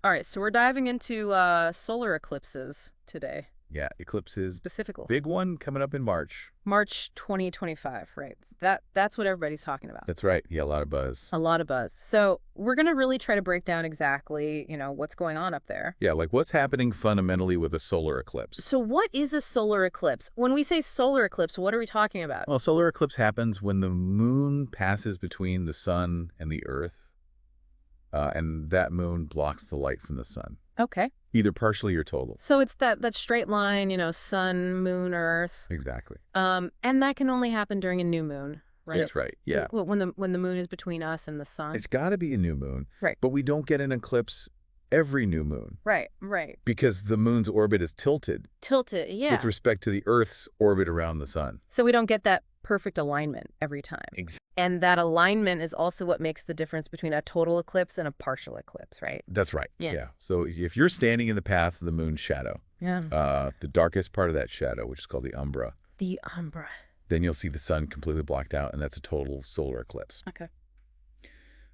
All right, so we're diving into solar eclipses today, Yeah, eclipses. specifically. Big one coming up in March. March 2025, right? That's what everybody's talking about. That's right. Yeah, a lot of buzz. A lot of buzz. So we're going to really try to break down exactly, what's going on up there. Yeah, like what's happening fundamentally with a solar eclipse? So what is a solar eclipse? When we say solar eclipse, what are we talking about? Well, solar eclipse happens when the moon passes between the sun and the earth, and that moon blocks the light from the sun, Okay. either partially or total. So it's that straight line, sun, moon, earth. Exactly. And that can only happen during a new moon, right? That's right. Yeah. When the moon is between us and the sun. It's got to be a new moon. Right. But we don't get an eclipse every new moon Right. because the moon's orbit is tilted Tilted, yeah. with respect to the Earth's orbit around the sun. So we don't get that perfect alignment every time. And that alignment is also what makes the difference between a total eclipse and a partial eclipse, right? That's right. Yeah. Yeah. So if you're standing in the path of the moon's shadow, Yeah. the darkest part of that shadow, which is called the umbra, The umbra. then you'll see the sun completely blocked out, and that's a total solar eclipse. Okay.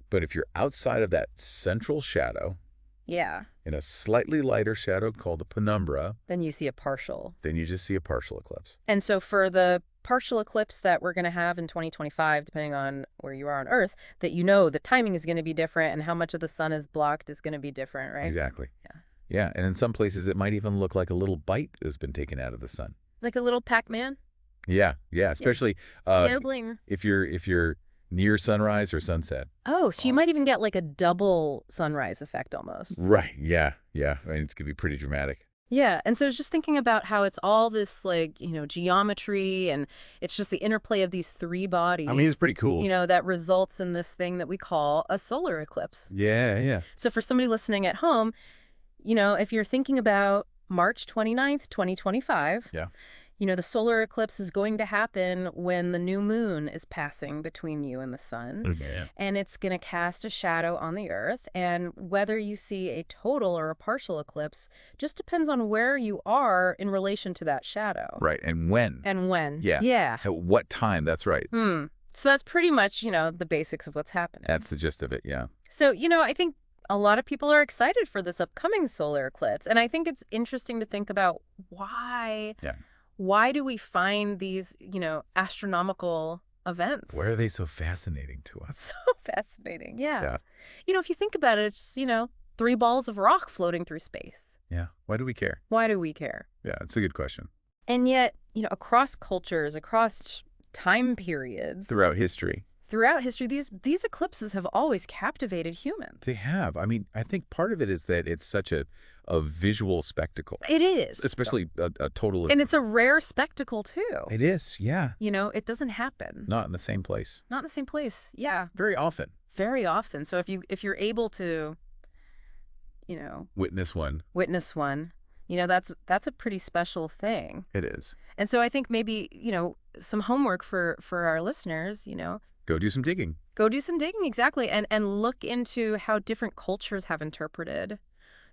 But if you're outside of that central shadow, Yeah. in a slightly lighter shadow called the penumbra, Then you see a partial. then you just see a partial eclipse. And so for the partial eclipse that we're going to have in 2025, depending on where you are on Earth, that the timing is going to be different and how much of the sun is blocked is going to be different, right? Exactly. Yeah. Yeah, and in some places it might even look like a little bite has been taken out of the sun. Like a little Pac-Man? Yeah, especially Snibbling. if you're near sunrise or sunset. Oh, so you might even get like a double sunrise effect almost. Right. Yeah. I mean, it's gonna be pretty dramatic. Yeah, and so I was just thinking about how it's all this, geometry, and it's just the interplay of these three bodies, I mean, it's pretty cool. that results in this thing that we call a solar eclipse. Yeah. So for somebody listening at home, if you're thinking about March 29th, 2025, Yeah. the solar eclipse is going to happen when the new moon is passing between you and the sun. Yeah. And it's going to cast a shadow on the Earth. And whether you see a total or a partial eclipse just depends on where you are in relation to that shadow. Right. And when? And when. Yeah. Yeah. At what time? That's right. So that's pretty much, the basics of what's happening. That's the gist of it. Yeah. So, I think a lot of people are excited for this upcoming solar eclipse. And I think it's interesting to think about why. Yeah. Why do we find these, astronomical events? Why are they so fascinating to us? So fascinating. Yeah. Yeah. If you think about it, it's, three balls of rock floating through space. Yeah. Why do we care? Why do we care? Yeah, it's a good question. And yet, across cultures, across time periods, Throughout history. these eclipses have always captivated humans. They have. I mean, I think part of it is that it's such a visual spectacle. It is. Especially a total. And it's a rare spectacle, too. It is, yeah. It doesn't happen. Not in the same place. Not in the same place. Yeah. Very often. Very often. So if you're able to, Witness one. witness one, that's a pretty special thing. It is. And so I think maybe, some homework for our listeners, Go do some digging. go do some digging, exactly, and look into how different cultures have interpreted,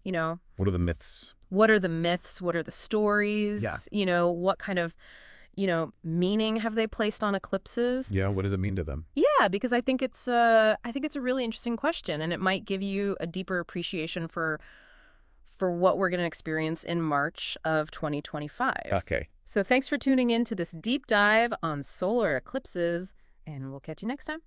What are the myths? what are the myths, what are the stories, Yeah. What kind of, meaning have they placed on eclipses? Yeah, what does it mean to them? Yeah, because I think it's a really interesting question, and it might give you a deeper appreciation for what we're going to experience in March of 2025. Okay. So thanks for tuning in to this deep dive on solar eclipses, and we'll catch you next time.